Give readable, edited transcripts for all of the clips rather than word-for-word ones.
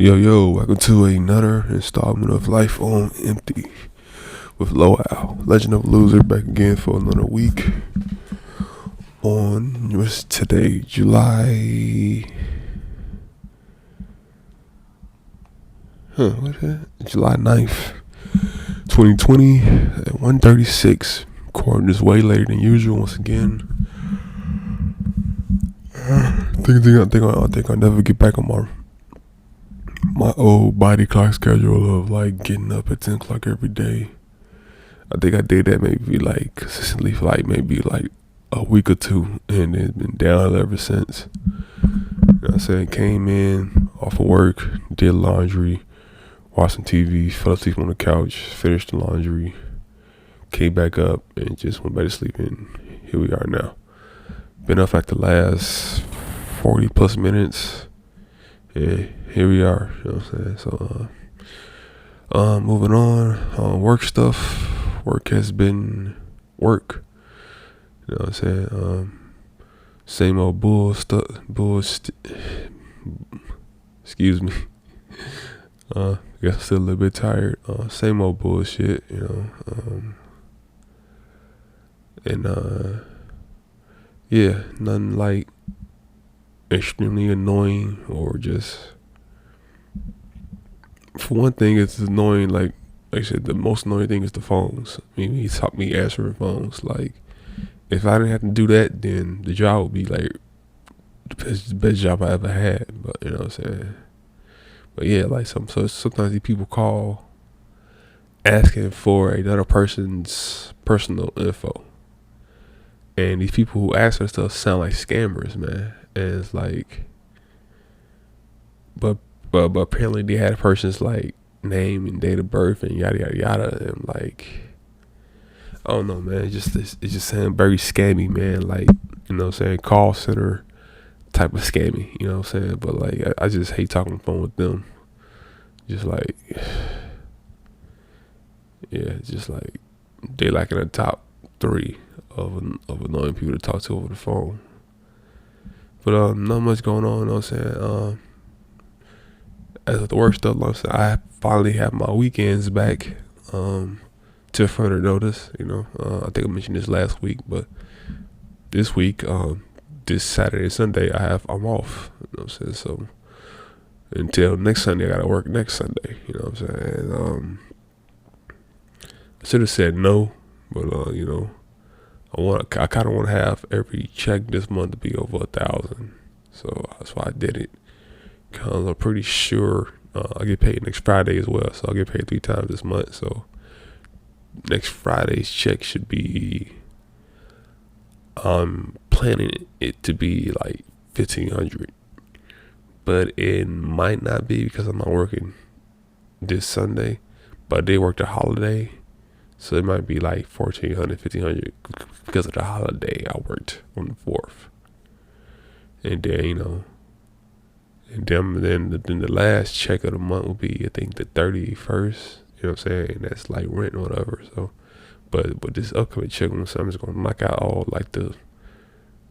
Yo, welcome to another installment of Life on Empty with Lowell, Legend of Loser, back again for another week. On what's today, July 9th, 2020 at 1:36. Recording this way later than usual once again. I think I'll never get back on my old body clock schedule of like getting up at 10 o'clock every day. I think I did that maybe like consistently for like maybe like a week or two, and it's been down ever since. You know what I'm saying? Came in off of work, did laundry, watched some TV, fell asleep on the couch, finished the laundry, came back up, and just went back to sleep, and here we are now. Been up like the last 40 plus minutes, and here we are. You know what I'm saying? So, moving on, work stuff. Work has been work. You know what I'm saying? Same old excuse me. I guess I'm still a little bit tired. Same old bullshit, you know. Yeah, nothing like extremely annoying or just. For one thing, it's annoying. Like I said, the most annoying thing is the phones. I mean, he taught me answering phones. Like, if I didn't have to do that, then the job would be like the best job I ever had. But you know what I'm saying? But yeah, like sometimes these people call asking for another person's personal info, and these people who ask for stuff sound like scammers, man. And it's like, but apparently they had a person's like name and date of birth and yada yada yada, and like, I don't know, man. It's just sounding very scammy, man. Like, you know what I'm saying, call center type of scammy, you know what I'm saying? But like, I just hate talking on the phone with them. Just like, yeah, just like they like in the top 3 of annoying people to talk to over the phone. But not much going on, you know what I'm saying? As with the work stuff, like I finally have my weekends back. To further notice, you know, I think I mentioned this last week, but this week, this Saturday and Sunday, I'm off. You know what I'm saying? So until next Sunday, I gotta work next Sunday. You know what I'm saying? I should have said no, but you know, I kind of want to have every check this month to be over 1,000. So that's why I did it. Cause I'm pretty sure I get paid next Friday as well. So I'll get paid 3 times this month. So next Friday's check should be, I'm planning it to be like 1,500, but it might not be because I'm not working this Sunday, but they worked a holiday, so it might be like 1,400, 1,500 because of the holiday I worked on the 4th, and then you know, and then the last check of the month will be, I think, the 31st. You know what I'm saying? That's like rent or whatever. So, but this upcoming check, I'm just gonna knock out all like the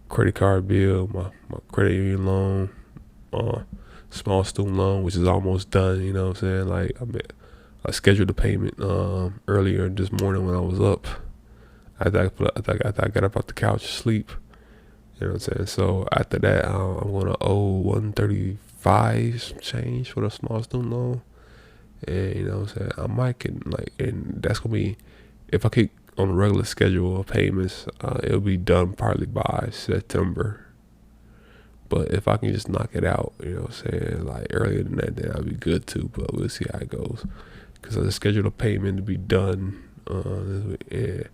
credit card bill, my credit union loan, small student loan, which is almost done. You know what I'm saying? Like I scheduled the payment earlier this morning when I was up. I got up off the couch to sleep. You know what I'm saying? So after that, I'm gonna owe 135 change for the small student loan. And you know what I'm saying, I might get like, and that's gonna be, if I keep on a regular schedule of payments, it'll be done probably by September. But if I can just knock it out, you know what I'm saying, like earlier than that, then I'll be good too. But we'll see how it goes, because I just scheduled a payment to be done this week, and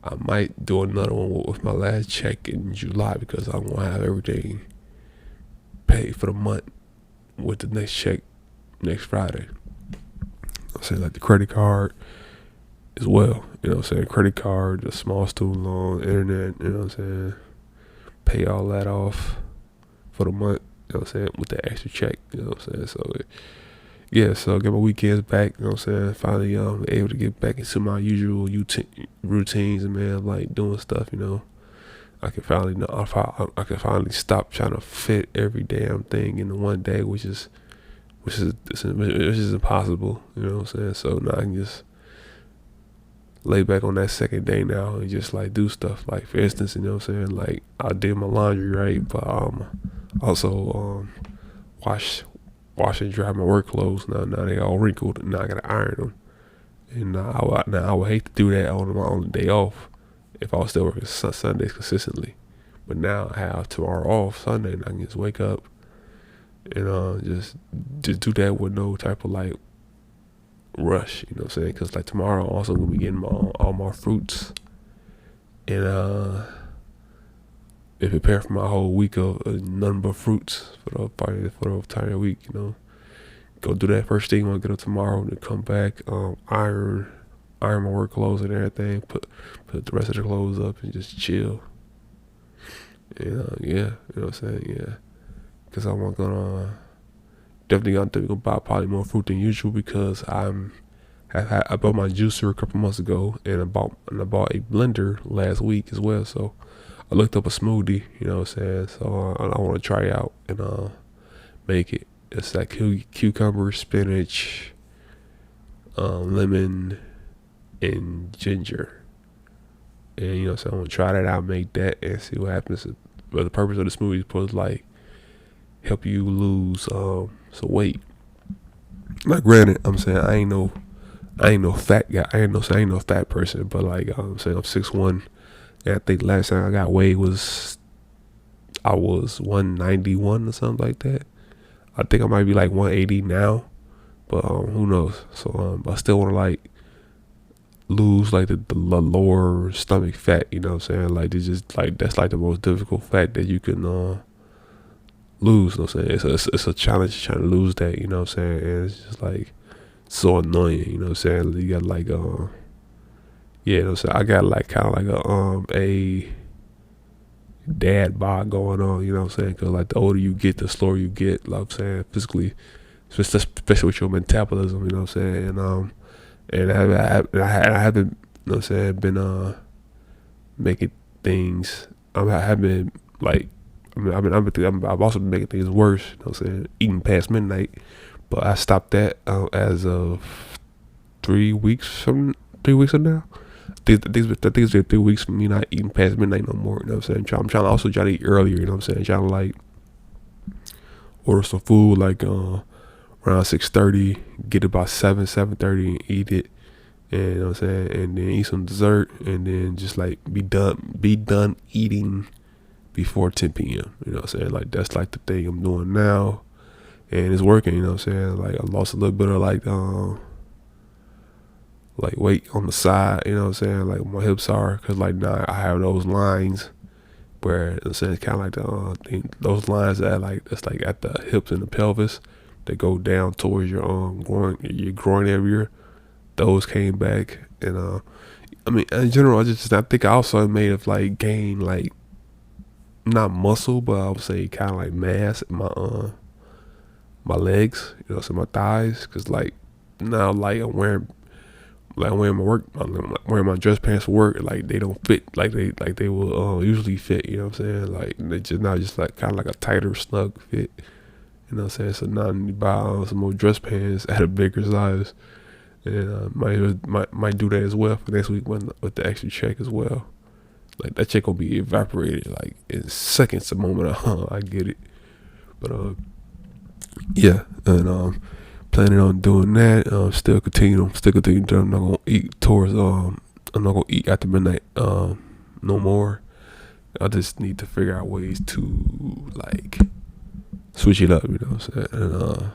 I might do another one with my last check in July, because I'm gonna have everything paid for the month with the next check next Friday. I'm saying, like the credit card as well. You know what I'm saying? Credit card, the small student loan, internet, you know what I'm saying? Pay all that off for the month, you know what I'm saying, with the extra check, you know what I'm saying? So yeah, so get my weekends back, you know what I'm saying? Finally able to get back into my usual routines, and man, like doing stuff, you know. I can finally stop trying to fit every damn thing into one day, which which is impossible. You know what I'm saying? So now I can just lay back on that second day now and just like do stuff. Like for instance, you know what I'm saying? Like I did my laundry, right? But also wash and dry my work clothes. Now they all wrinkled, and now I gotta iron them. And I would hate to do that on my own day off if I was still working Sundays consistently. But now I have tomorrow off, Sunday, and I can just wake up and just do that with no type of like rush. You know what I'm saying? Because like tomorrow I'm also gonna be getting all my fruits and prepare for my whole week of nothing but fruits for the entire week. You know, go do that first thing when I get up tomorrow, and then come back, iron my work clothes and everything, put the rest of the clothes up and just chill. And yeah, you know what I'm saying? Yeah, because I'm gonna definitely gonna buy probably more fruit than usual because I bought my juicer a couple months ago, and I bought a blender last week as well. So I looked up a smoothie, you know what I'm saying? So I want to try it out and make it. It's like cucumber, spinach, lemon, and ginger. And you know, so I'm gonna try that out, make that, and see what happens. But the purpose of the smoothie is supposed to like help you lose some weight. Like granted, I'm saying I ain't no fat guy. I ain't no fat person. But like I'm saying, I'm 6'1", and I think last time I got weighed I was 191 or something like that. I think I might be like 180 now, but who knows? So I still want to like lose like the lower stomach fat. You know what I'm saying? Like it's just like that's like the most difficult fat that you can lose. You know what I'm saying? It's a challenge trying to lose that. You know what I'm saying? And it's just like so annoying. You know what I'm saying? You got like yeah, you know what I'm saying? I got like kind of like a dad bod going on, you know what I'm saying? Because like the older you get, the slower you get, like I'm saying, physically, especially with your metabolism, you know what I'm saying? And I haven't, you know what I'm saying, been making things. I have been like, I've also been making things worse, you know what I'm saying? Eating past midnight, but I stopped that as of 3 weeks from now. I think it's been 3 weeks from me not eating past midnight no more. You know what I'm saying? I'm trying to also try to eat earlier. You know what I'm saying? Trying to like order some food like around 6:30, get it about 7:30 and eat it. And you know what I'm saying? And then eat some dessert, and then just like be done eating before 10 p.m. You know what I'm saying? Like that's like the thing I'm doing now, and it's working. You know what I'm saying? Like I lost a little bit of like weight on the side, you know what I'm saying, like my hips are, because like now I have those lines where, you know what I'm saying, it's kind of like those lines that like, it's like at the hips and the pelvis that go down towards your groin area. Those came back, and I mean, in general, I think I also made of like gain, like not muscle, but I would say kind of like mass in my legs, you know, so my thighs, because like now like I'm wearing my dress pants for work, like they don't fit like they will usually fit, you know what I'm saying? Like they just now just like kind of like a tighter, snug fit, you know what I'm saying? So now I need to buy some more dress pants at a bigger size, and might do that as well for next week with the extra check as well. Like that check will be evaporated like in seconds the moment I get it. But yeah, and planning on doing that. Still continue. I'm not gonna eat towards. I'm not gonna eat after midnight. No more. I just need to figure out ways to like switch it up. You know what I'm saying? And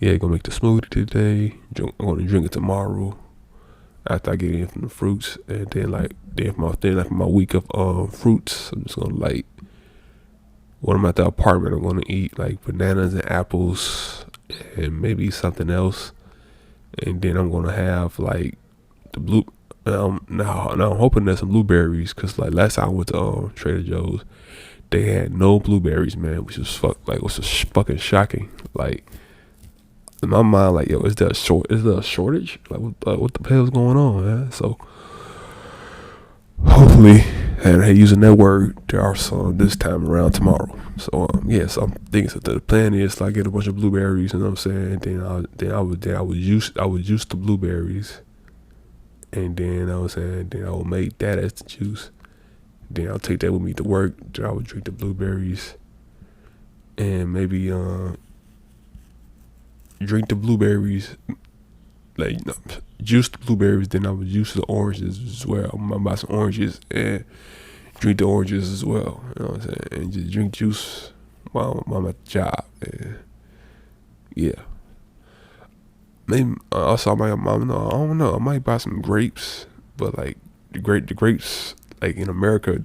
yeah, gonna make the smoothie today. I'm gonna drink it tomorrow after I get in from the fruits, and then for my week of fruits, I'm just gonna like when I'm at the apartment, I'm gonna eat like bananas and apples and maybe something else, and then I'm gonna have like the blue. Now I'm hoping there's some blueberries, cause like last time I went to Trader Joe's, they had no blueberries, man, which was fucking shocking. Like in my mind, like yo, is there a shortage? Like what the hell's going on, man? So hopefully And I using that word to our son this time around tomorrow. So so I'm thinking so the plan is like get a bunch of blueberries, you know what I'm saying? And then I would juice the blueberries, and then I was saying then I would make that as the juice. Then I'll take that with me to work. Then I would drink the blueberries, and maybe drink the blueberries, like juice the blueberries. Then I would juice the oranges as well. I'm gonna buy some oranges and drink the oranges as well. You know what I'm saying? And just drink juice while I'm at the job. And yeah, maybe also I don't know. I might buy some grapes, but like the grapes like in America they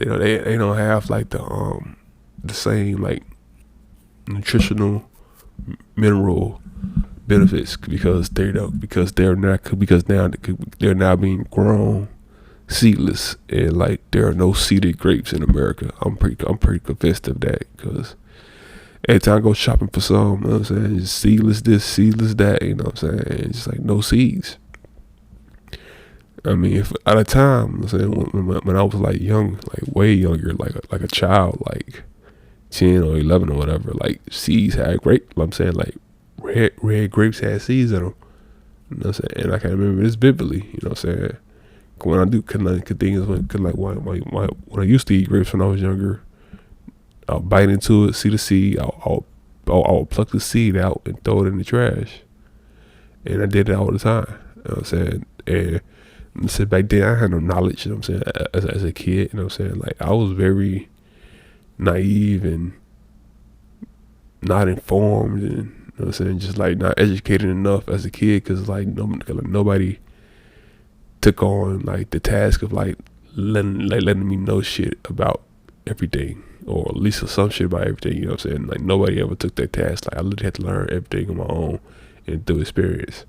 don't have like the same like nutritional mineral benefits because they're now being grown seedless, and like there are no seeded grapes in America. I'm pretty convinced of that because every time I go shopping for some, you know what I'm saying, it's seedless this, seedless that, you know what I'm saying, and it's like no seeds. I mean, if at a time, I'm saying when I was like young, like way younger, like a child, like 10 or 11 or whatever, like seeds had grape. I'm saying like red grapes had seeds in them. You know what I'm saying? And I can remember this vividly. You know what I'm saying? When I do, when I used to eat grapes when I was younger, I'll bite into it, see the seed, I'll pluck the seed out and throw it in the trash. And I did that all the time. You know what I'm saying? And so back then I had no knowledge, you know what I'm saying, as a kid, you know what I'm saying? Like I was very naive and not informed, and you know what I'm saying, just like not educated enough as a kid, because like nobody took on like the task of like letting me know shit about everything, or at least some shit about everything, you know what I'm saying? Like nobody ever took that task. Like I literally had to learn everything on my own and through experience.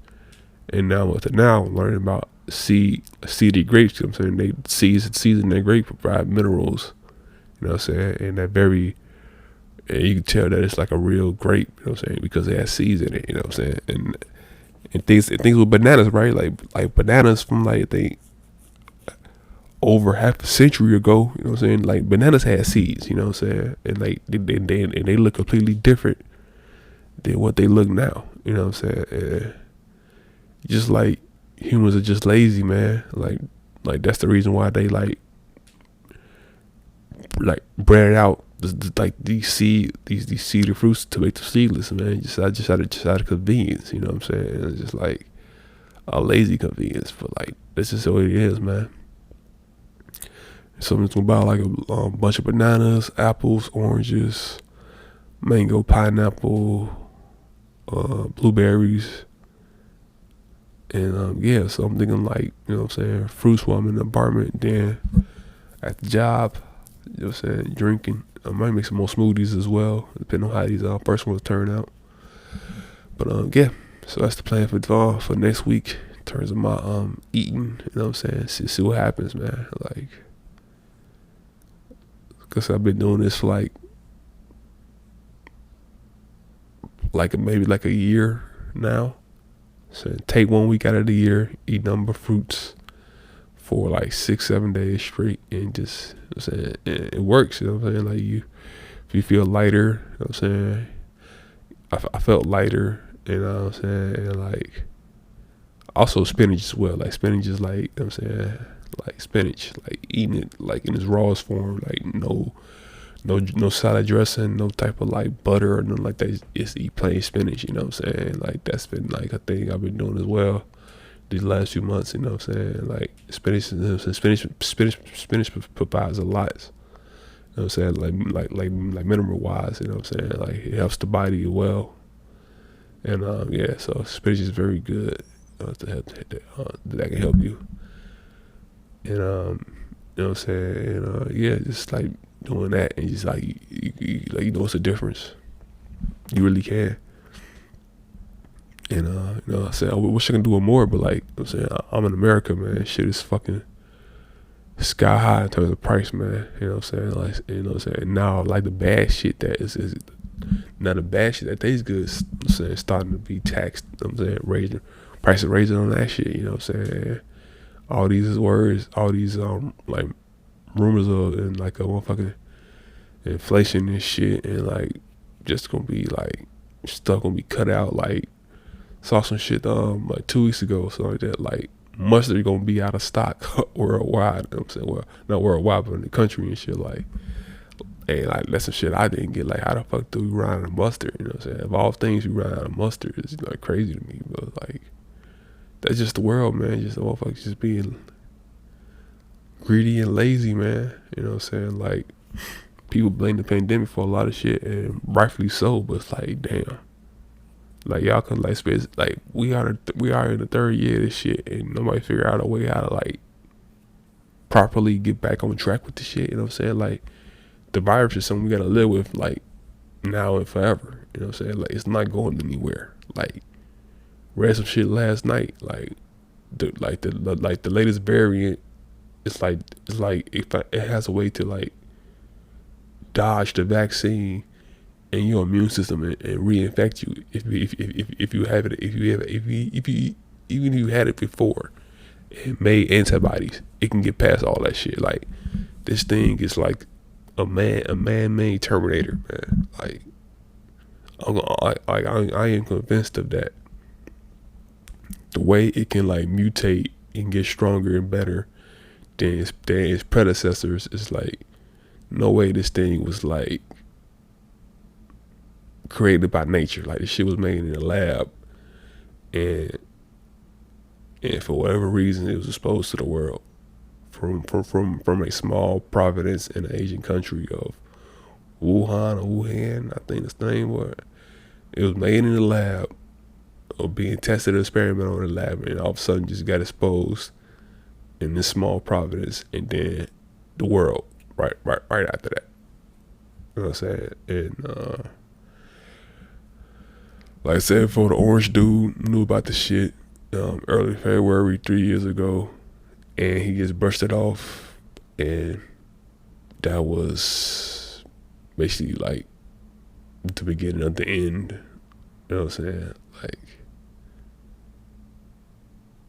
And now learning about seeded grapes, you know what I'm saying? They seeds in their grape provide minerals, you know what I'm saying? And you can tell that it's like a real grape, you know what I'm saying? Because it has seeds in it, you know what I'm saying? And things with bananas, right? Like bananas from like they over half a century ago, you know what I'm saying? Like bananas had seeds, you know what I'm saying? And like they look completely different than what they look now, you know what I'm saying? And just like humans are just lazy, man. Like that's the reason why they like bred out like these seeded fruits to make them seedless, man. Just out of convenience, you know what I'm saying? It's just like a lazy convenience, but like that's just what it is, man. So I'm just gonna buy like a bunch of bananas, apples, oranges, mango, pineapple, blueberries. And so I'm thinking like, you know what I'm saying, fruits while I'm in the apartment, then at the job, you know what I'm saying, drinking. I might make some more smoothies as well, depending on how these first ones turn out. But so that's the plan for next week in terms of my eating, you know what I'm saying, see what happens, man. Like, cause I've been doing this for maybe like a year now. So take 1 week out of the year, eat nothing but fruits for like 6-7 days straight, and just, you know what I'm saying, it works, you know what I'm saying? Like if you feel lighter, you know what I'm saying, I felt lighter, you know what I'm saying, and like also spinach as well. Like spinach is like, you know what I'm saying, like spinach, like eating it like in its rawest form, like no salad dressing, no type of like butter or nothing like that. Just eat plain spinach, you know what I'm saying? Like that's been like a thing I've been doing as well these last few months, you know what I'm saying? Like spinach provides a lot, you know what I'm saying? Like mineral wise, you know what I'm saying? Like it helps the body well. And so spinach is very good that can help you. And you know what I'm saying? And just like doing that, and just like you know what's the difference. You really can. And you know, I said I wish I could do it more, but like, you know what I'm saying, I'm in America, man. Shit is fucking sky high in terms of price, man. You know what I'm saying? Like, you know what I'm saying? Now like the bad shit that is now the bad shit that tastes good, you know what I'm saying, starting to be taxed, you know what I'm saying, prices raising on that shit, you know what I'm saying? all these words, all these like rumors of and like a motherfucking inflation and shit, and like just gonna be like stuff gonna be cut out. Like saw some shit like 2 weeks ago, something like that. Like mustard gonna be out of stock worldwide. You know what I'm saying? Well, not worldwide, but in the country and shit. Like, and like that's some shit I didn't get. Like, how the fuck do we run out of mustard? You know what I'm saying? Of all things, we run out of mustard. It's like crazy to me, but like that's just the world, man. Just the motherfuckers just being greedy and lazy, man. You know what I'm saying? Like people blame the pandemic for a lot of shit, and rightfully so. But it's like, damn, like y'all can like space. Like we are in the third year of this shit, and nobody figure out a way how to like properly get back on track with the shit. You know what I'm saying? Like the virus is something we gotta live with, like now and forever. You know what I'm saying? Like it's not going anywhere. Like read some shit last night. Like the latest variant. It's like it has a way to like dodge the vaccine and your immune system and reinfect you if you have it if you even if you had it before and made antibodies, it can get past all that shit. Like this thing is like a man-made Terminator, man. Like I am convinced of that. The way it can like mutate and get stronger and better than its predecessors is like no way this thing was like created by nature. Like this shit was made in a lab, and for whatever reason it was exposed to the world from a small province in an Asian country of Wuhan, I think this name was. It was made in the lab or being tested, experiment on the lab, and all of a sudden just got exposed in this small province, and then the world right after that. You know what I'm saying? And like I said, for the orange dude knew about the shit early February 3 years ago, and he just brushed it off, and that was basically like the beginning of the end. You know what I'm saying? Like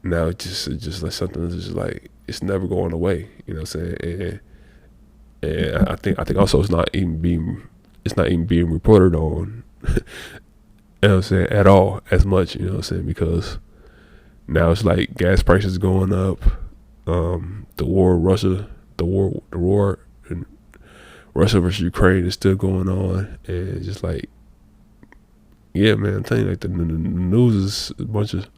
now it's just like something that's just like it's never going away. You know what I'm saying? And I think also it's not even being reported on. You know what I'm saying, at all as much, you know what I'm saying, because now it's like gas prices going up, the war in Russia versus Ukraine is still going on, and it's just like, yeah, man, I'm telling you, like the news is a bunch of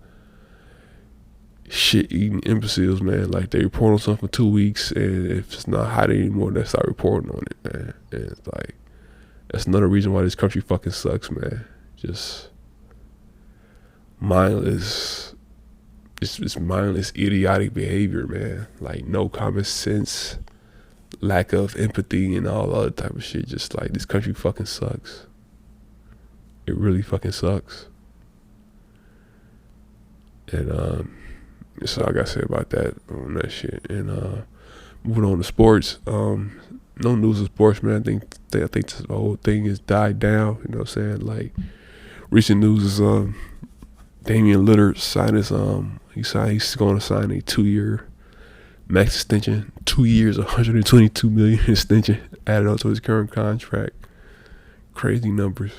shit eating imbeciles, man. Like they report on something for 2 weeks, and if it's not hot anymore, they start reporting on it, man. And it's like that's another reason why this country fucking sucks, man. Just mindless, it's mindless, idiotic behavior, man. Like no common sense, lack of empathy, and all other type of shit. Just like this country fucking sucks. It really fucking sucks. And that's all I gotta say about that on that shit. And moving on to sports. No news of sports, man. I think this whole thing has died down. You know what I'm saying? Like recent news is Damian Lillard signed his he's going to sign a 2-year max extension, 2 years, $122 million extension added on to his current contract. Crazy numbers.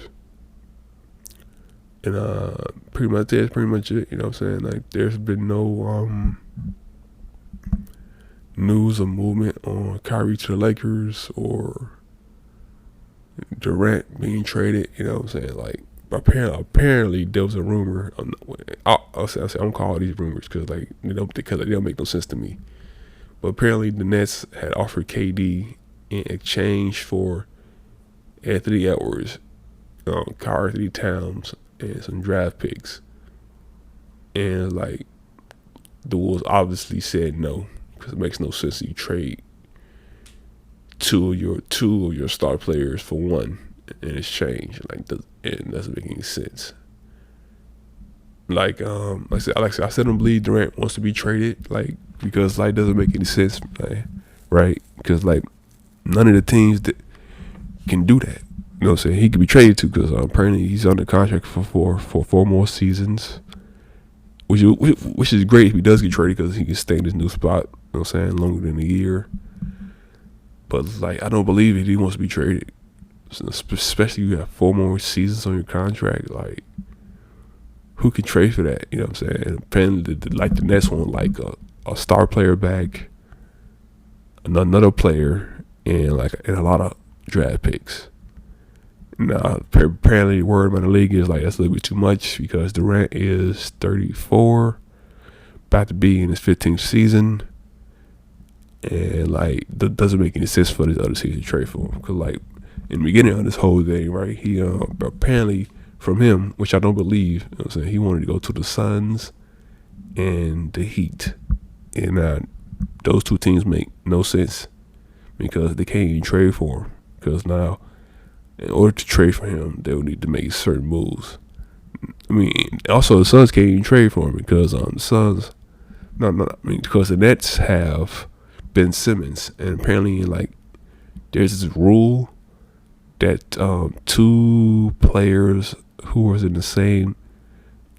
And pretty much it. You know what I'm saying? Like there's been no news or movement on Kyrie to the Lakers or Durant being traded. You know what I'm saying? Like apparently there was a rumor. I'll say I'm calling these rumors because they don't make no sense to me. But apparently the Nets had offered KD in exchange for Anthony Edwards, Karl Anthony Towns, and some draft picks. And like the Wolves obviously said no, because it makes no sense that you trade two of your star players for one in exchange. Like it doesn't make any sense. Like I said, I don't believe Durant wants to be traded. Like because like doesn't make any sense, like, right? Because like none of the teams that can do that. You know what I'm saying? He could be traded to because apparently he's under contract for four more seasons. which is great if he does get traded because he can stay in his new spot. You know what I'm saying, longer than a year. But like, I don't believe it. He wants to be traded, especially you have 4 more seasons on your contract. Like, who can trade for that? You know what I'm saying? And apparently, the Nets want like a star player back, another player, and a lot of draft picks. Now, apparently, the word about the league is like that's a little bit too much because Durant is 34, about to be in his 15th season, and like that doesn't make any sense for this other team to trade for him. Because like in the beginning of this whole thing, right? He apparently from him, which I don't believe, you know what I'm saying, he wanted to go to the Suns and the Heat, and those two teams make no sense because they can't even trade for him. Because now, in order to trade for him, they would need to make certain moves. I mean, also the Suns can't even trade for him because the Suns, because the Nets have Ben Simmons, and apparently like there's this rule that 2 players who was in the same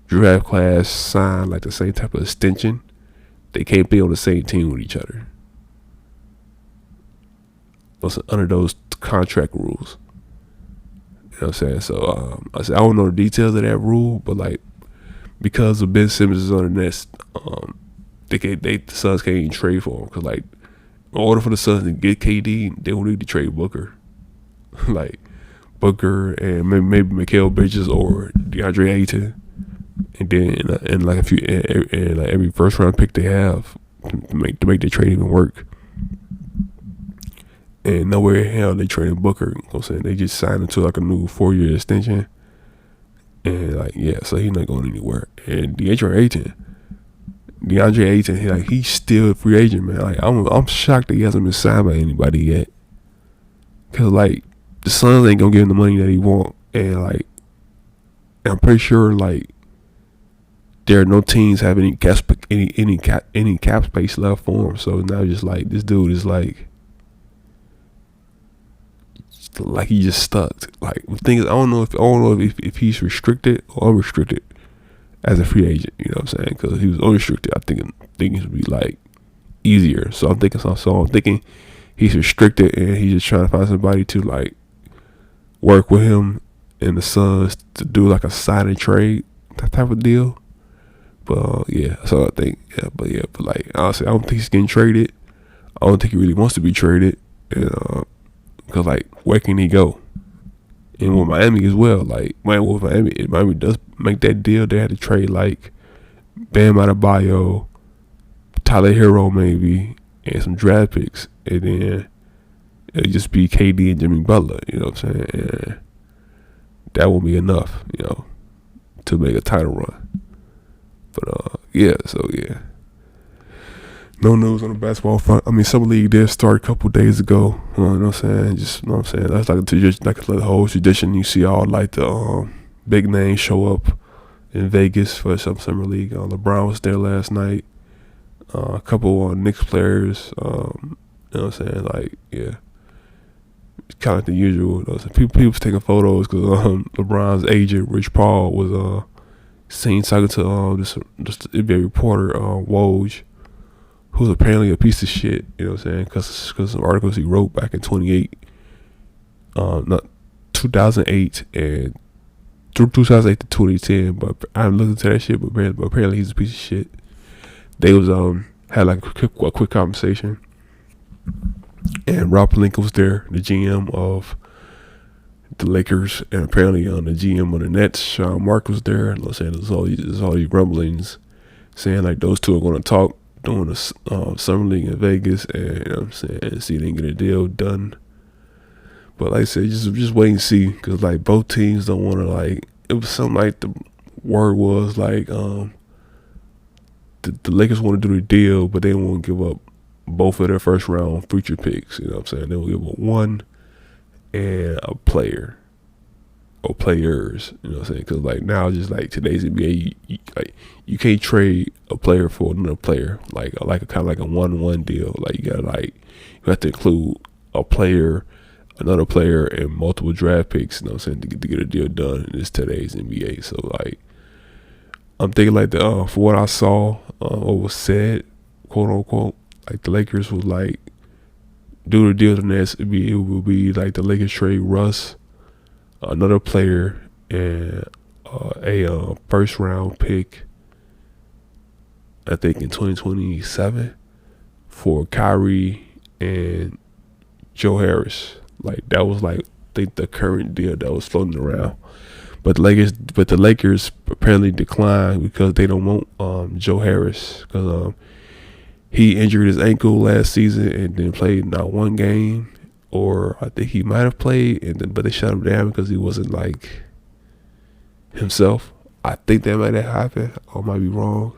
draft class sign like the same type of extension, they can't be on the same team with each other. Under those contract rules. You know what I'm saying? So I don't know the details of that rule, but like because of Ben Simmons is on the Nets, the Suns can't even trade for him because like in order for the Suns to get KD, they will need to trade Booker, like Booker and maybe Mikal Bridges or DeAndre Ayton, and then and like a few and like every first round pick they have to make their trade even work. And nowhere in hell they traded Booker. You know what I'm saying? They just signed him to like a new 4-year extension. And like, yeah, so he's not going anywhere. And DeAndre Ayton, he's still a free agent, man. Like I'm shocked that he hasn't been signed by anybody yet. Cause like the Suns ain't gonna give him the money that he want. And like I'm pretty sure like there are no teams have any cap space left for him. So now just like this dude is like he just stuck. Like the thing is, I don't know if he's restricted or unrestricted as a free agent. You know what I'm saying? Because if he was unrestricted, I think it would be like easier. So I'm thinking he's restricted and he's just trying to find somebody to like work with him and the Suns to do like a sign and trade that type of deal. But yeah, so I think but like honestly, I don't think he's getting traded. I don't think he really wants to be traded. And because like where can he go? And with Miami as well, like with Miami, if Miami does make that deal, they had to trade like Bam Adebayo, Tyler Hero maybe, and some draft picks, and then it'll just be KD and Jimmy Butler. You know what I'm saying? And that won't be enough, you know, to make a title run. But yeah. No news on the basketball front. I mean, Summer League did start a couple days ago. You know what I'm saying? Just, you know what I'm saying? That's like a whole tradition. You see all like the big names show up in Vegas for some Summer League. LeBron was there last night. A couple Knicks players. You know what I'm saying? Like, yeah. It's kind of the usual. You know, so people was taking photos because LeBron's agent, Rich Paul, was seen talking to this NBA reporter, Woj, who's apparently a piece of shit, you know what I'm saying? Because some articles he wrote back in 2008 and through 2008 to 2010. But I haven't looked into that shit. But apparently he's a piece of shit. They was had like a quick conversation, and Rob Pelinka was there, the GM of the Lakers, and apparently the GM of the Nets, Sean Mark, was there. You know what I'm saying? There's all these rumblings saying like those two are going to talk during the Summer League in Vegas, and you know what I'm saying, and see if they can get a deal done. But like I said, just wait and see, because like both teams don't want to, like, it was something like the word was like the Lakers want to do the deal, but they won't give up both of their first round future picks. You know what I'm saying? They will give up one and a player or players. You know what I'm saying? Because like now, just like today's NBA, you can't trade a player for another player. Like a kind of like a 1-1 deal. Like you have to include a player, another player, and multiple draft picks. You know what I'm saying, to get a deal done in this today's NBA. So like I'm thinking like for what I saw, what was said, quote unquote, like the Lakers was like do the deal to the Nets. It would be like the Lakers trade Russ, another player, and a first round pick. I think in 2027 for Kyrie and Joe Harris. Like that was like I think the current deal that was floating around. But the Lakers apparently declined because they don't want Joe Harris because he injured his ankle last season and then played not one game, or I think he might have played but they shut him down because he wasn't like himself. I think that might have happened. I might be wrong.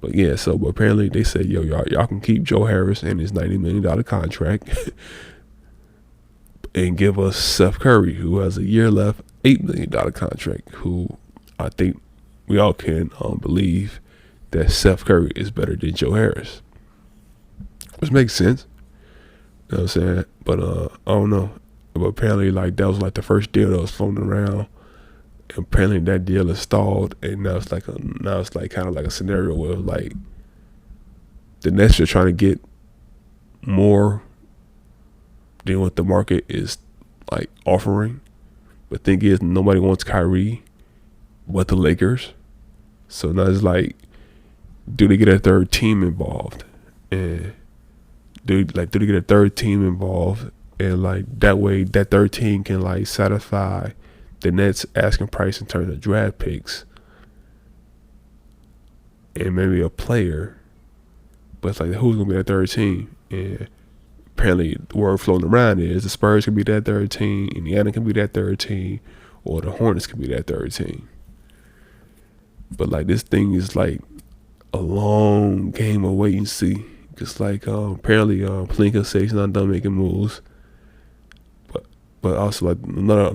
But yeah, but apparently they said, yo, y'all can keep Joe Harris and his $90 million contract and give us Seth Curry, who has a year left, $8 million contract, who I think we all can believe that Seth Curry is better than Joe Harris. Which makes sense. You know what I'm saying? But I don't know. But apparently like that was like the first deal that was floating around. And apparently that deal is stalled, and now it's like kind of like a scenario where like the Nets are trying to get more than what the market is like offering. But thing is, nobody wants Kyrie but the Lakers. So now it's like, do they get a third team involved? And do they get a third team involved? And like that way, that third team can like satisfy the Nets asking price in terms of draft picks and maybe a player. But it's like, who's gonna be that third team? And apparently the word floating around is the Spurs can be that third team, Indiana can be that third team, or the Hornets can be that third team. But like this thing is like a long game of wait and see. Just like apparently Pelinka says he's not done making moves. But also like another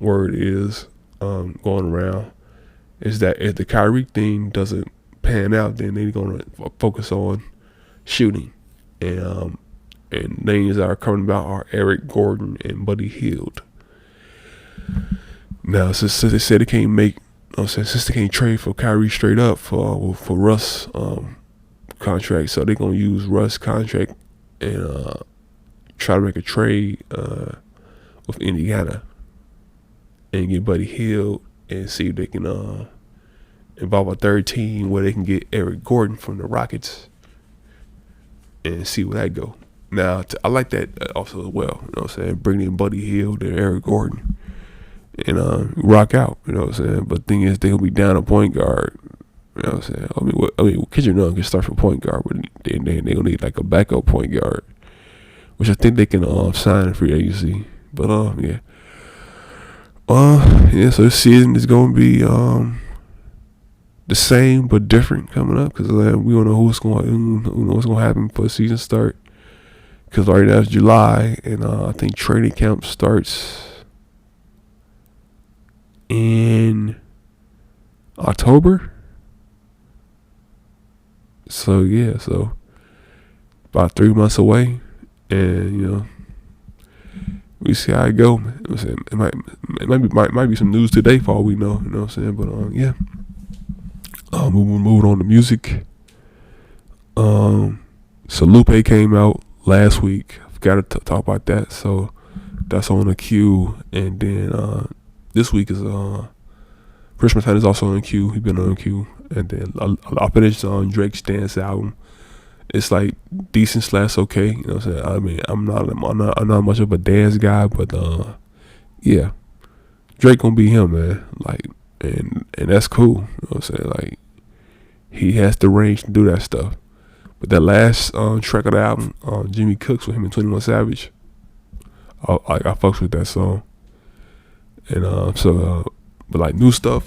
word is going around is that if the Kyrie thing doesn't pan out, then they're gonna focus on shooting. And names that are coming about are Eric Gordon and Buddy Hield. Now, since they said they can't since they can't trade for Kyrie straight up for Russ contract, so they're gonna use Russ contract and try to make a trade with Indiana and get Buddy Hield and see if they can involve a third team where they can get Eric Gordon from the Rockets and see where that go. Now, I like that also as well. You know what I'm saying? Bring in Buddy Hield and Eric Gordon and rock out. You know what I'm saying? But the thing is, they'll be down a point guard. You know what I'm saying? I mean, Kendrick Nunn can start for point guard, but then they're gonna need like a backup point guard, which I think they can sign in free agency. But yeah. So this season is gonna be the same but different coming up because we don't know what's gonna happen for the season start. Because right now it's July, and I think training camp starts in October. So yeah, so about 3 months away, and we see how it go. It might be some news today for all we know. You know what I'm saying? But yeah. Moving on to music. So Lupe came out last week. I forgot to talk about that. So that's on the queue. And then this week is Chris Montana is also on the queue. He's been on the queue. And then I finished on Drake's Dance album. It's like decent / okay. You know what I'm saying? I mean, I'm not much of a dance guy, but yeah, Drake gonna be him, man. Like, and that's cool. You know what I'm saying? Like, he has the range to do that stuff. But that last track of the album, Jimmy Cooks with him and 21 Savage, I fucks with that song. And but like new stuff,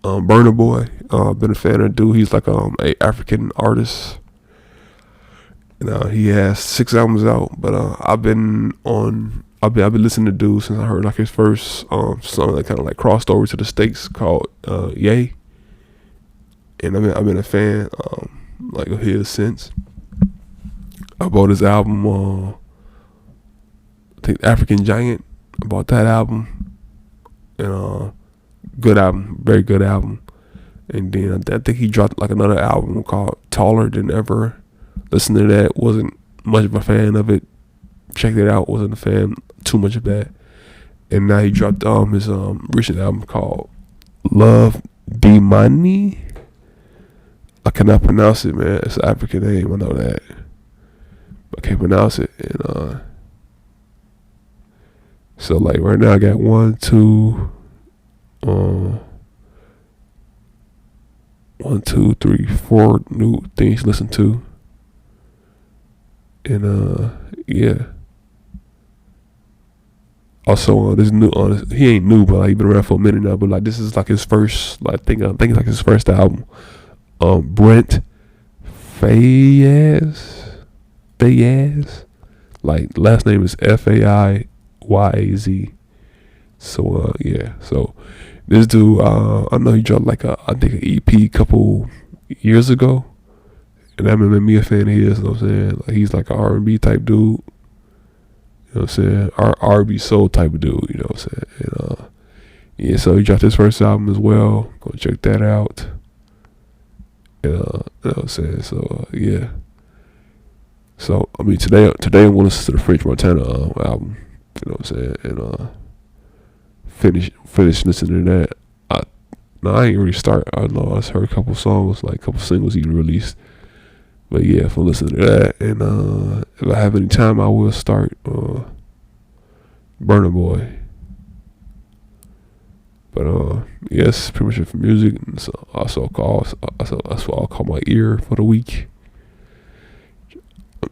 Burna Boy, been a fan of the dude. He's like a African artist. And he has 6 albums out. But I've been listening to dude since I heard like his first song that kind of like crossed over to the States called Yay. And I've been a fan like of his since. I bought his album, I think African Giant. I bought that album, and Good album, very good album. And then I think he dropped like another album called Taller Than Ever. Listen to that. Wasn't much of a fan of it. Checked it out. Wasn't a fan too much of that. And now he dropped his recent album called Love Dimani. I cannot pronounce it, man. It's an African name. I know that, but I can't pronounce it. And so like right now I got 4 new things to listen to. And yeah. Also, this new, he ain't new, but like he been around for a minute now. But like this is like his first, like I think it's like his first album. Brent Faiyaz, like last name is Faiyaz. So yeah, so this dude, I know he dropped like I think an EP couple years ago, and that made me a fan of his. You know what I'm saying? Like he's like an R&B type dude. You know what I'm saying? R&B soul type of dude. You know what I'm saying? And yeah, so he dropped his first album as well. Go check that out. And you know what I'm saying? So yeah. So I mean today I'm gonna listen to the French Montana album. You know what I'm saying? And finish listening to that. I ain't really start. I know I just heard a couple songs, like a couple singles he released. But yeah, if I'm listening to that, and if I have any time, I will start Burna Boy. But yes, pretty much it for music. And so that's what I'll call my ear for the week.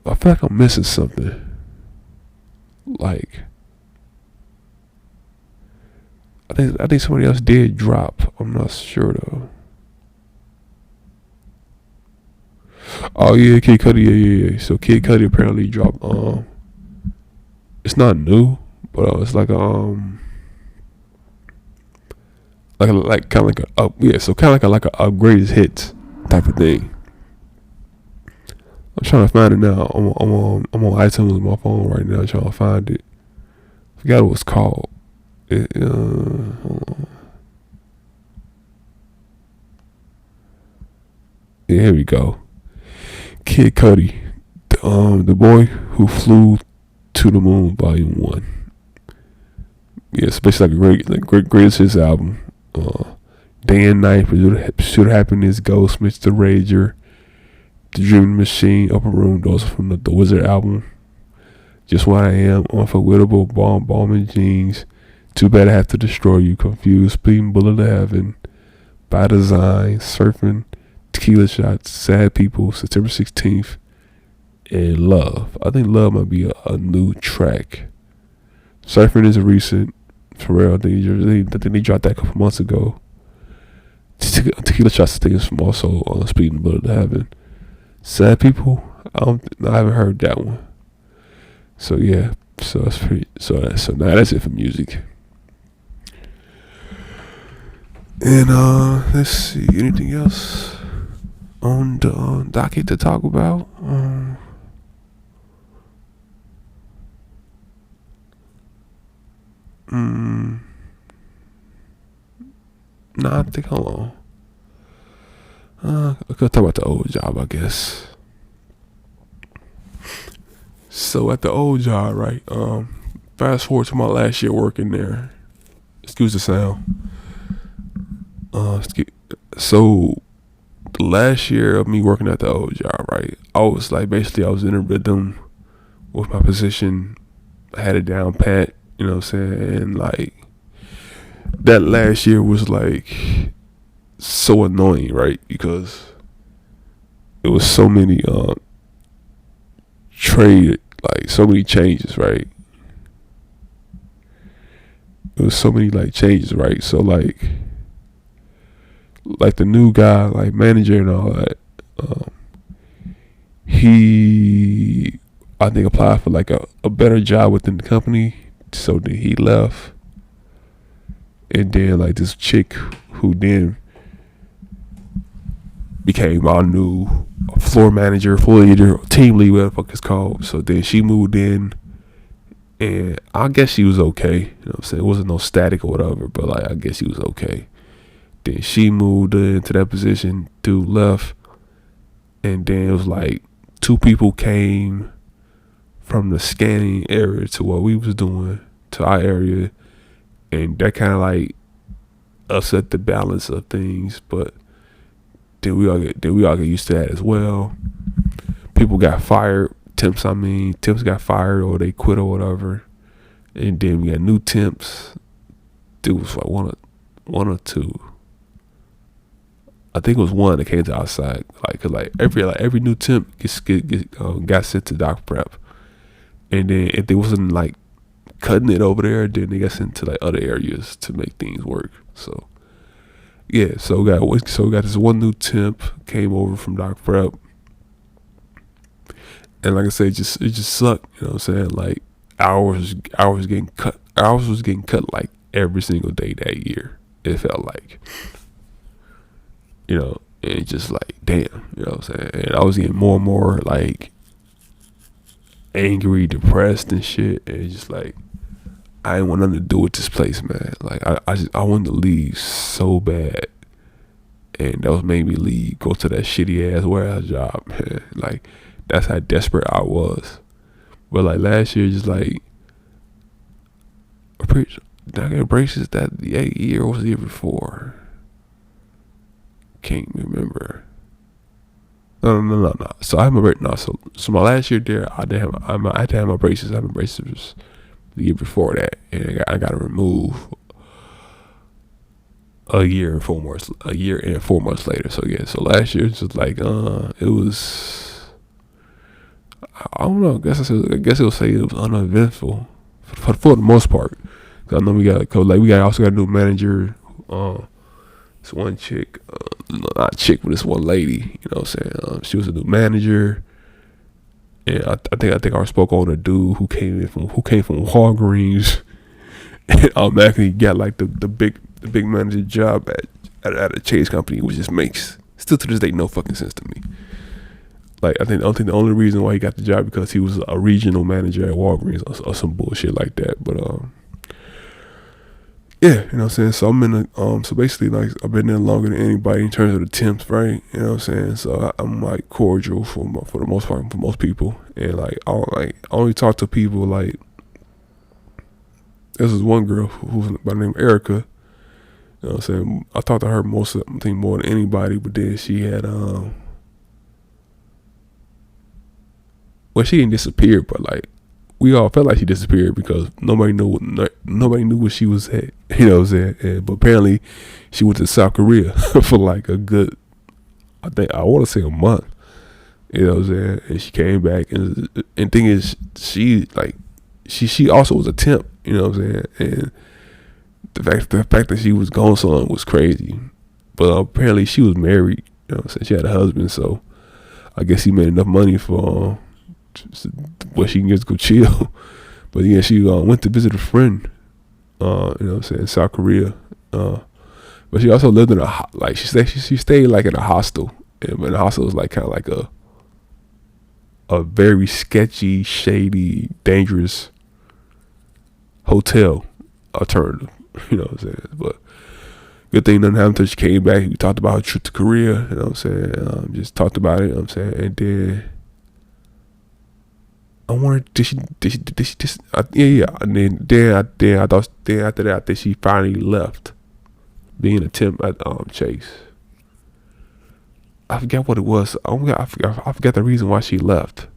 I feel like I'm missing something. Like I think somebody else did drop. I'm not sure though. Oh yeah, Kid Cudi, yeah. So Kid Cudi apparently dropped it's not new, but it's like like kind of like a greatest hits type of thing. I'm trying to find it now. I'm on iTunes on my phone right now trying to find it. Forgot what it's called. Hold on. Yeah, here we go. Kid Cudi, the boy who flew to the moon, Volume 1. Yeah, it's basically like greatest hits album. Day and Night, Pursuit of Happiness, Goldsmith, The Rager, The Dreaming Machine, Upper Room. Those are from the Wizard album. Just What I Am, Unforgettable, Balm and Jeans, Too Bad I Have to Destroy You, Confused, Speeding Bullet to Heaven, By Design, Surfing, Tequila Shots, Sad People, September 16th, and Love. I think Love might be a new track. Surfing is recent. Pharrell, I think they dropped that a couple months ago. Tequila Shots, I think is from also Speeding Bullet to Heaven. Sad People, I haven't heard that one. So yeah, so that's pretty. So now that's it for music. And let's see, anything else on the docket to talk about? Nah, I think hold on. I could talk about the old job, I guess. So at the old job, right? Fast forward to my last year working there. Excuse the sound. So the last year of me working at the old job, right? I was in a rhythm with my position. I had it down pat, you know what I'm saying? And like that last year was like so annoying, right? Because it was so many so many changes, right? It was so many changes, right? So like the new guy, like manager and all that, he I think applied for like a better job within the company, so then he left. And then like this chick who then became our new floor manager, floor leader, team lead, whatever the fuck it's called. So then she moved in, And I guess she was okay. You know what I'm saying? It wasn't no static or whatever, but like I guess she was okay. Then she moved into that position, dude left, and then it was like two people came from the scanning area to what we was doing to our area, and that kind of like upset the balance of things. But then we all get used to that as well. People got fired. Temps got fired or they quit or whatever, and then we got new temps. Dude was like one or two. I think it was one that came to our side. Like, cause every new temp got sent to doc prep, and then if they wasn't like cutting it over there, then they got sent to like other areas to make things work. So yeah, so we got this one new temp came over from doc prep, and like I said, it just sucked. You know what I'm saying? Like hours was getting cut like every single day that year. It felt like, and just like damn, you know what I'm saying? And I was getting more and more like angry, depressed and shit, and just like I didn't want nothing to do with this place, man. Like I wanted to leave so bad, and that was made me leave, go to that shitty ass warehouse job, man. Like that's how desperate I was. But like last year, just like did I get braces that year or was the year before? Can't remember. No. So I have my so my last year there, I had to have my braces. I had my braces the year before that, and I got to remove a year and 4 months later. So yeah, so last year it's just like it was, I don't know. I guess it would say it was uneventful for the most part. Cause I know we also got a new manager. This one chick, not chick, but this one lady. You know what I'm saying? She was a new manager, and I think I spoke on a dude who came from Walgreens, and automatically got like the big manager job at a Chase company, which just makes still to this day no fucking sense to me. Like I think the only reason why he got the job because he was a regional manager at Walgreens or some bullshit like that. But yeah, you know what I'm saying? So I'm in so basically like I've been there longer than anybody in terms of the temps, right? You know what I'm saying? So I'm like cordial for the most part for most people, and like I only talk to people like this is one girl who's by the name of Erica. You know what I'm saying? I talked to her more than anybody, but then she had well, she didn't disappear, but like we all felt like she disappeared because nobody knew where she was at. You know what I'm saying? But apparently she went to South Korea for like a good, I want to say a month. You know what I'm saying? And she came back, and thing is, she also was a temp. You know what I'm saying? And the fact that she was gone so long was crazy. But apparently she was married. You know what I'm saying? She had a husband, so I guess he made enough money for where she can just go chill. But yeah, she went to visit a friend. You know what I'm saying? South Korea. But she also lived in she stayed like in a hostel. And the hostel was like kind of like a very sketchy, shady, dangerous hotel alternative. You know what I'm saying? But good thing nothing happened until she came back. We talked about her trip to Korea. You know what I'm saying? Just talked about it. You know what I'm saying? And then I wondered, did she yeah. And then I thought after that, I think she finally left being a temp at Chase. I forgot what it was. I forgot the reason why she left.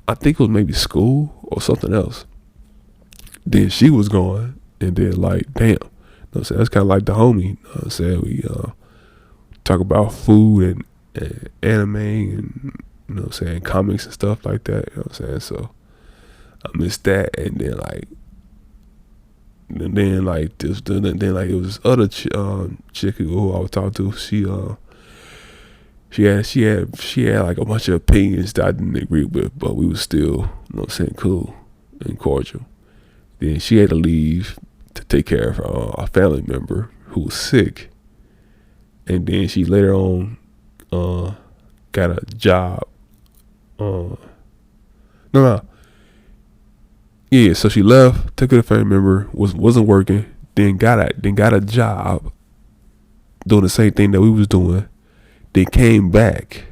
I think it was maybe school or something else. Then she was gone, and then like, damn. You know what I'm saying? That's kind of like the homie. You know what I'm saying? We talk about food and anime and, you know what I'm saying, comics and stuff like that. You know what I'm saying? So I missed that, and then like it was this other chick who I was talking to. She had like a bunch of opinions that I didn't agree with, but we was still, you know what I'm saying, cool and cordial. Then she had to leave to take care of a family member who was sick, and then she later on got a job. No, Yeah, so she left, took her to family member, wasn't working, then got a job doing the same thing that we was doing, then came back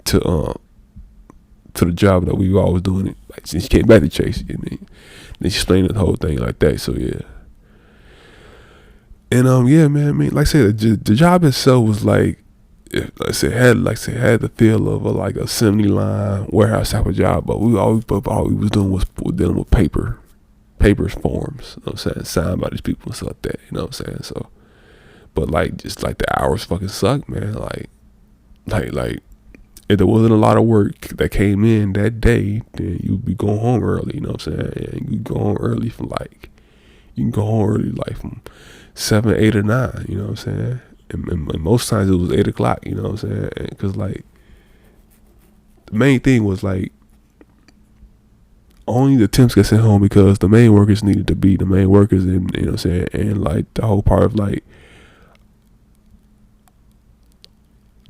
to the job that we were always doing it. Like she came back to Chase, and then she explained the whole thing like that. So yeah, and yeah, man. I mean, like I said, the job itself was like, like I said, had the feel of like a assembly line warehouse type of job, but all we was doing was dealing with papers, forms. You know what I'm saying, signed by these people and stuff like that. You know what I'm saying? So, but like just like the hours fucking suck, man. Like if there wasn't a lot of work that came in that day, then you'd be going home early. You know what I'm saying? And you go home early from like you can go home early like from 7, 8, or 9. You know what I'm saying? And most times it was 8 o'clock. You know what I'm saying? Because like the main thing was like only the temps got sent home because the main workers needed to be the main workers, and you know what I'm saying, and like the whole part of like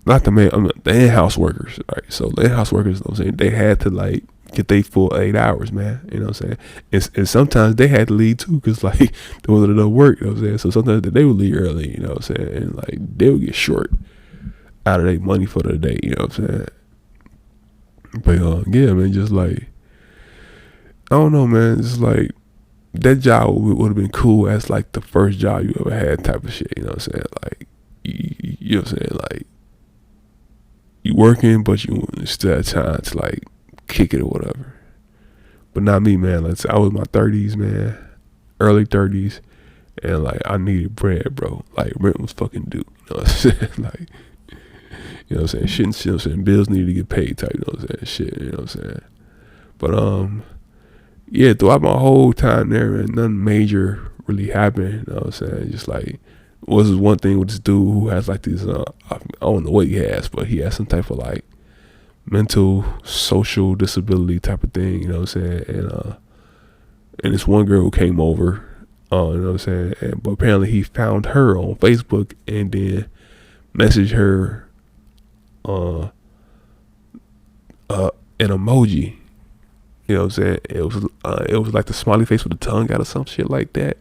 not the main, the in-house workers, right? So the in-house workers, you know what I'm saying, they had to like get their full 8 hours, man. You know what I'm saying? And sometimes they had to leave too, cause like there wasn't enough work. You know what I'm saying? So sometimes they would leave early. You know what I'm saying? And like they would get short out of their money for the day. You know what I'm saying? But yeah, man, just like I don't know, man. It's like that job would have been cool as like the first job you ever had type of shit. You know what I'm saying? Like you know what I'm saying? Like you working, but you still have time to like kick it or whatever. But not me, man. Like I was in my 30s, man, early 30s, and like I needed bread, bro. Like rent was fucking due. You know what I'm saying? Like you know what I'm saying? Shit, you know what I'm saying? Bills needed to get paid type. You know what I'm saying? Shit, you know what I'm saying? But yeah, throughout my whole time there, man, nothing major really happened. You know what I'm saying? Just like was this one thing with this dude who has like this I don't know what he has, but he has some type of like mental social disability type of thing, you know what I'm saying? And this one girl who came over, you know what I'm saying? But apparently he found her on Facebook and then messaged her an emoji. You know what I'm saying? It was like the smiley face with the tongue out or some shit like that.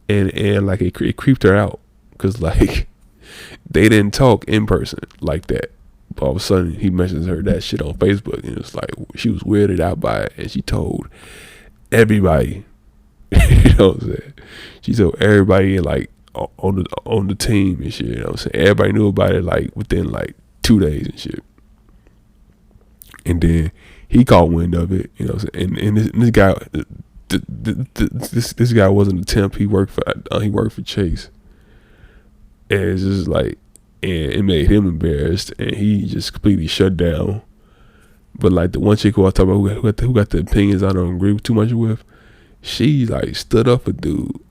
And like it creeped her out because like they didn't talk in person like that. But all of a sudden he mentions her that shit on Facebook, and it's like she was weirded out by it, and she told everybody. You know what I'm saying? She told everybody like on the team and shit. You know what I'm saying? Everybody knew about it like within like 2 days and shit. And then he caught wind of it. You know what I'm saying? And this guy, this guy wasn't a temp. He worked for Chase, and it's just like. And it made him embarrassed, and he just completely shut down. But like the one chick who I talk about, who got the opinions I don't agree too much with, she like stood up for dude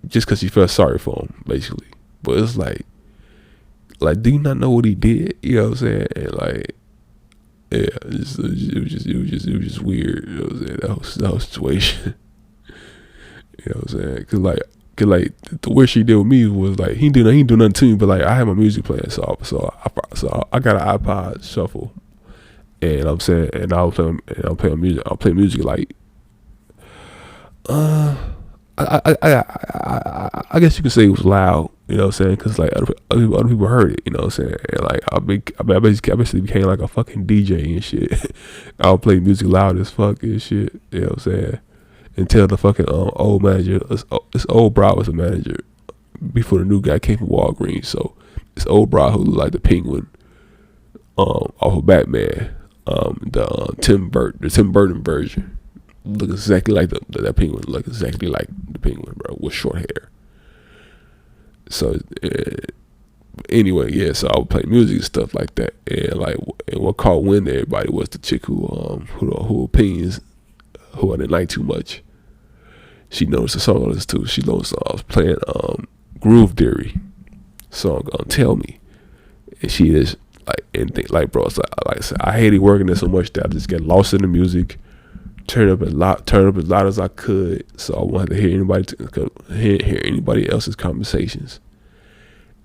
just because she felt sorry for him, basically. But it's like, do you not know what he did? You know what I'm saying? And like, yeah, it was just weird. You know what I'm saying? That whole situation. You know what I'm saying? Cause like the way she did with me was like he didn't do nothing to me, but like I had my music playing, so I got an iPod shuffle, and I'm saying, and I'll play music. I'll play music like, I guess you could say it was loud. You know what I'm saying? Cause like other people heard it. You know what I'm saying? And like I basically became like a fucking DJ and shit. I'll play music loud as fuck and shit. You know what I'm saying? Until the fucking old manager, this old bro was a manager before the new guy came from Walgreens. So this old bro who looked like the Penguin, off of Batman, the Tim Burton version, look exactly like that Penguin, look exactly like the Penguin, bro, with short hair. So anyway, yeah. So I would play music and stuff like that, and what caught wind to everybody was the chick who opinions. Who I didn't like too much. She noticed the song on this too. She noticed I was playing Groove Theory song on Tell Me, and she is like anything like, bro. It's like I said, I hated working there so much that I just get lost in the music, turn up as loud as I could, so I wanted to hear anybody else's conversations.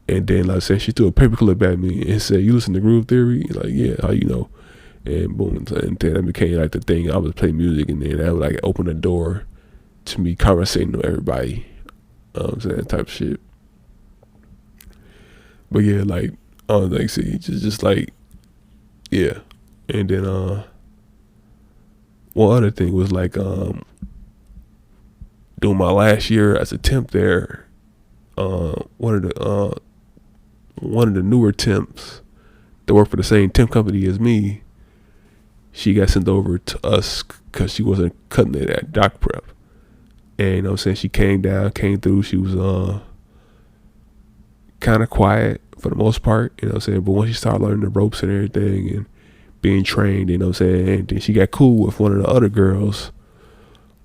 And then like I said, she threw a paper clip at me and said, "You listen to Groove Theory?" Like, yeah, how you know? and boom, and then that became like the thing. I was playing music, and then that would like open the door to me conversating with everybody. I'm saying, type of shit. But yeah, like, like, see, just like, yeah. And then one other thing was like during my last year as a temp there, one of the newer temps that worked for the same temp company as me, she got sent over to us because she wasn't cutting it at doc prep. And you know what I'm saying, she came through. She was kind of quiet for the most part, you know what I'm saying, but once she started learning the ropes and everything and being trained, you know what I'm saying, and then she got cool with one of the other girls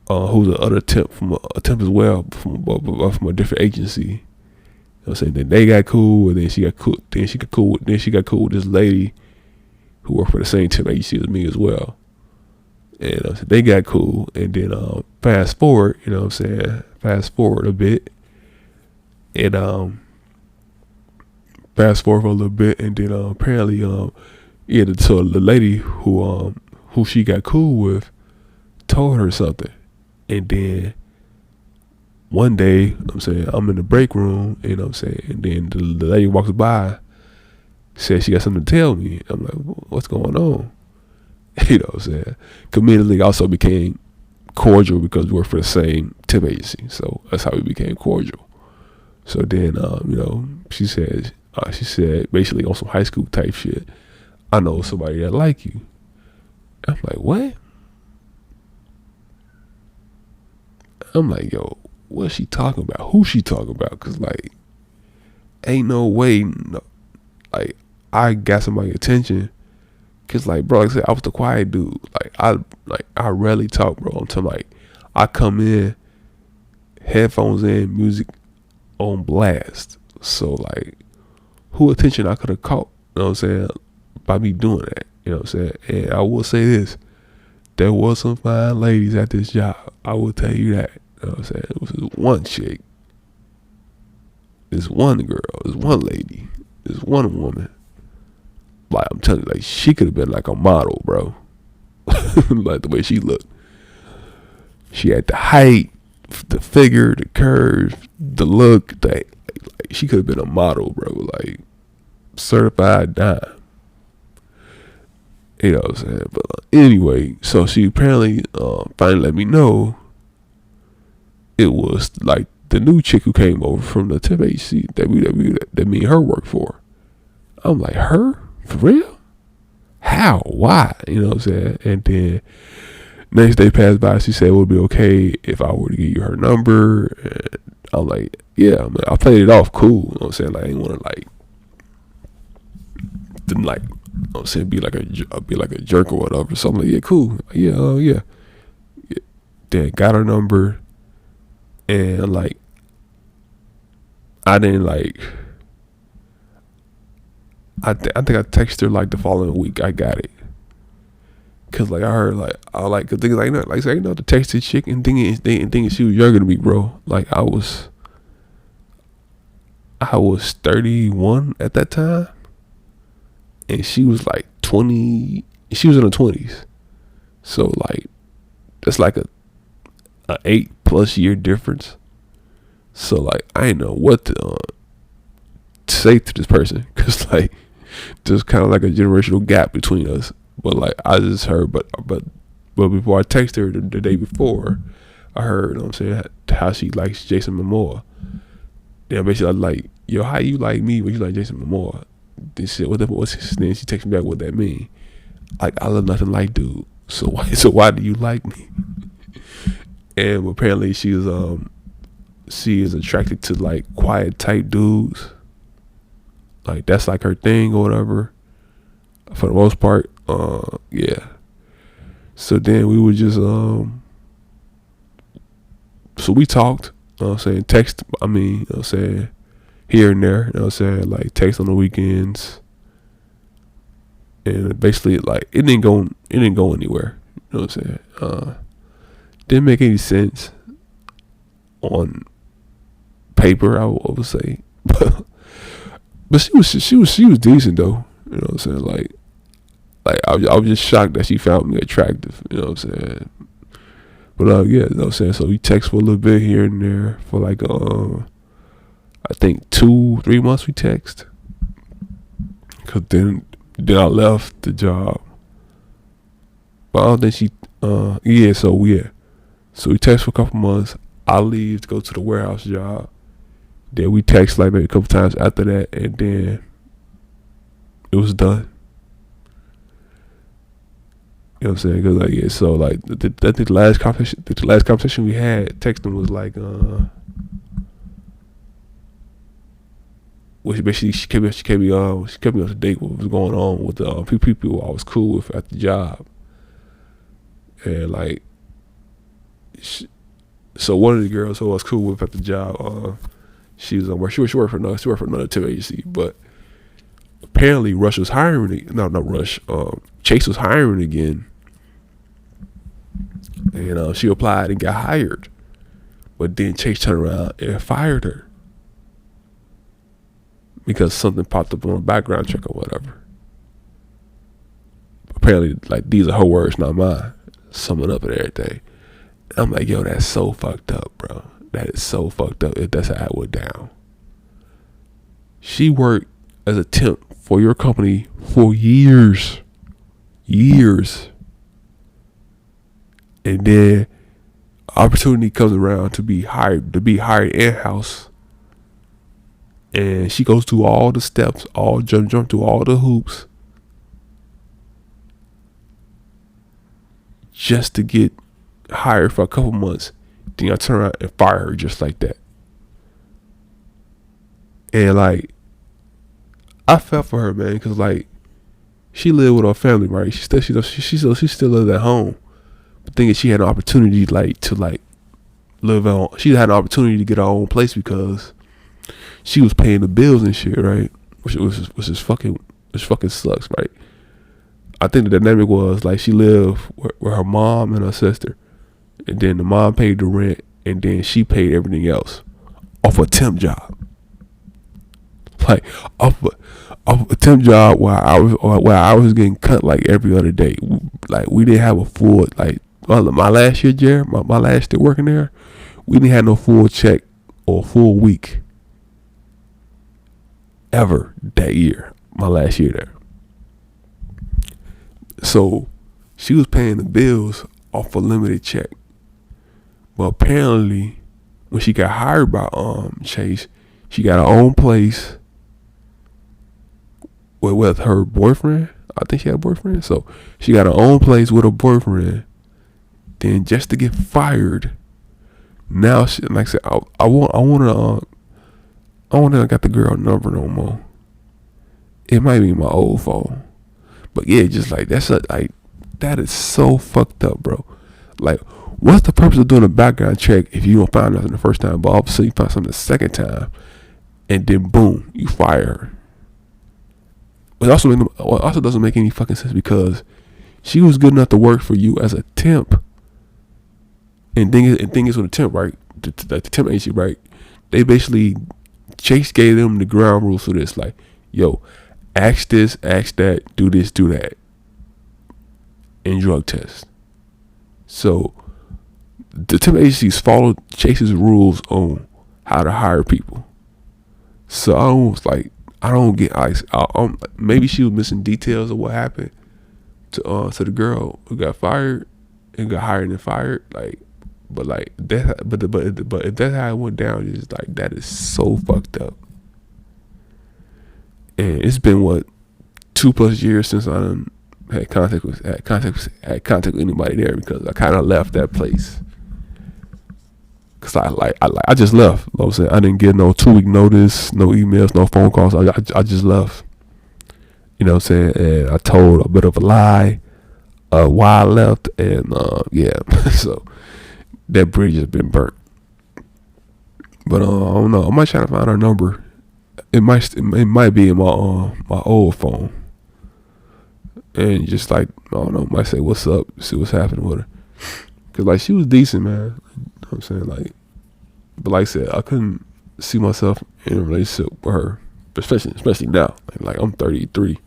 who's the other temp as well from a different agency. You know what I'm saying? Then they got cool, and then she got cool with this lady who worked for the same temp agency as me as well. And so they got cool, and then fast forward, you know what I'm saying? Fast forward a bit, and fast forward for a little bit, and then apparently so the lady who she got cool with told her something. And then one day, you know what I'm saying, I'm in the break room, you know what I'm saying, and then the lady walks by, says she got something to tell me. I'm like, what's going on? You know what I'm saying? Community also became cordial because we work for the same temp agency. So that's how we became cordial. So then, she said basically on some high school type shit, I know somebody that like you. I'm like, what? I'm like, yo, what's she talking about? Who she talking about? Cause like, ain't no way, like, I got somebody's attention. Cause like, bro, like I said, I was the quiet dude. I rarely talk, bro. I'm telling, like, I come in, headphones in, music on blast. So like, who attention I could have caught, you know what I'm saying, by me doing that, you know what I'm saying? And I will say this, there was some fine ladies at this job. I will tell you that. You know what I'm saying? It was this one chick, this one girl, this one lady, this one woman. Like, I'm telling you, like, she could have been like a model, bro. Like the way she looked. She had the height, the figure, the curve, the look. Like, she could have been a model, bro. Like, certified dime. You know what I'm saying? But anyway, so she apparently finally let me know it was like the new chick who came over from the temp agency that me and her work for. I'm like, her? For real? How? Why? You know what I'm saying? And then next day passed by, she said it would be okay if I were to give you her number. And I'm like, yeah, man, I played it off cool. You know what I'm saying? Like, I didn't want to like, you know what I'm saying, be like a jerk or whatever. So I'm like, yeah, cool. Yeah, yeah. Then got her number, and like, I didn't like. I think I texted her like the following week. I got it, cause like I heard like cause things like that, like, say, you know, the texted chick and thinking she was younger than me, bro. Like I was 31 at that time, and she was like 20. She was in her 20s, so like that's like a 8+ year difference. So like I didn't know what to say to this person, cause like there's kind of like a generational gap between us. But like I just heard, but before I texted her the day before, I heard, you know what I'm saying, how she likes Jason Momoa. And basically I was like, yo, how you like me when you like Jason Momoa? Then she said, what's his name? She texted me back, what that mean? Like, I look nothing like dude. So why do you like me? And apparently she is attracted to like quiet type dudes. Like that's like her thing or whatever. For the most part, yeah. So then we would just so we talked, you know what I'm saying, text, you know what I'm saying, here and there, you know what I'm saying, like text on the weekends. And basically like it didn't go anywhere. You know what I'm saying? Didn't make any sense on paper, I would say. But she was decent though. You know what I'm saying? Like Like I was just shocked that she found me attractive. You know what I'm saying? But yeah, you know what I'm saying. So we text for a little bit here and there for like I think 2-3 months we text. Cause then I left the job. But I don't think she so we text for a couple months. I leave to go to the warehouse job. Then we text like maybe a couple times after that, and then it was done. You know what I'm saying? Cause like so like I think the last conversation we had texting was like which basically she kept me up to date with what was going on with the people I was cool with at the job, and like so one of the girls who I was cool with at the job, she worked for another temp agency, but apparently Rush was hiring. No, not Rush. Chase was hiring again, and she applied and got hired, but then Chase turned around and fired her because something popped up on a background check or whatever. Apparently, like, these are her words, not mine. Summing up and everything. And I'm like, yo, that's so fucked up, bro. That is so fucked up if that's how it went down. She worked as a temp for your company for years. And then opportunity comes around to be hired in-house. And she goes through all the steps, jump through all the hoops, just to get hired for a couple months. Then I turn around and fire her just like that. And like, I felt for her, man, because like, she lived with her family, right? She still lives at home. But the thing is, she had an opportunity to live on. She had an opportunity to get her own place because she was paying the bills and shit, right? Which fucking sucks, right? I think the dynamic was like she lived with her mom and her sister, and then the mom paid the rent, and then she paid everything else off a temp job, like off a temp job while I was getting cut like every other day. Like we didn't have a full my last year, Jared, my last year working there, we didn't have no full check or full week ever that year, my last year there. So she was paying the bills off a limited check. But apparently when she got hired by Chase, she got her own place with her boyfriend. I think she had a boyfriend. So she got her own place with her boyfriend. Then just to get fired, now she, like I said, I want to got the girl number no more. It might be my old phone, but yeah, just like that is so fucked up, bro. Like, what's the purpose of doing a background check if you don't find nothing the first time, but all of a sudden you find something the second time, and then boom, you fire her? It also doesn't make any fucking sense because she was good enough to work for you as a temp. And thing is with a temp, right? The temp agency, right? They basically, Chase gave them the ground rules for this. Like, yo, ask this, ask that, do this, do that, and drug test. So the temp agencies followed Chase's rules on how to hire people. So I don't get maybe she was missing details of what happened to the girl who got fired and got hired and fired. Like, but if that's how it went down, it's like, that is so fucked up. And it's been 2+ years since I done had contact with anybody there, because I kind of left that place. Cause I just left. You know what I'm saying? I didn't get no 2-week notice, no emails, no phone calls. I just left. You know what I'm saying? And I told a bit of a lie why I left, and yeah. So that bridge has been burnt. But I don't know. I might try to find her number. It might be in my old phone. And just like, I don't know, might say what's up, see what's happening with her. Cause like, she was decent, man. You know what I'm saying? Like, but like I said, I couldn't see myself in a relationship with her, especially now. Like I'm 33,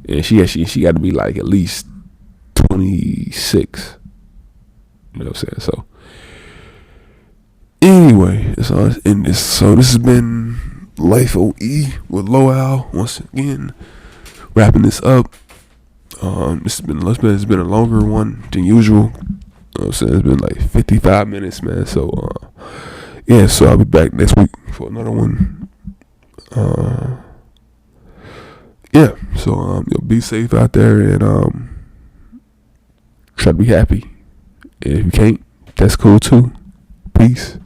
and she got to be like at least 26. You know what I'm saying? So anyway, it's all in this. So this has been Life OE with Lowell once again. Wrapping this up. It's been a longer one than usual. You know what I'm saying? It's been like 55 minutes, man. So yeah, so I'll be back next week for another one. Yeah, so be safe out there and try to be happy. And if you can't, that's cool too. Peace.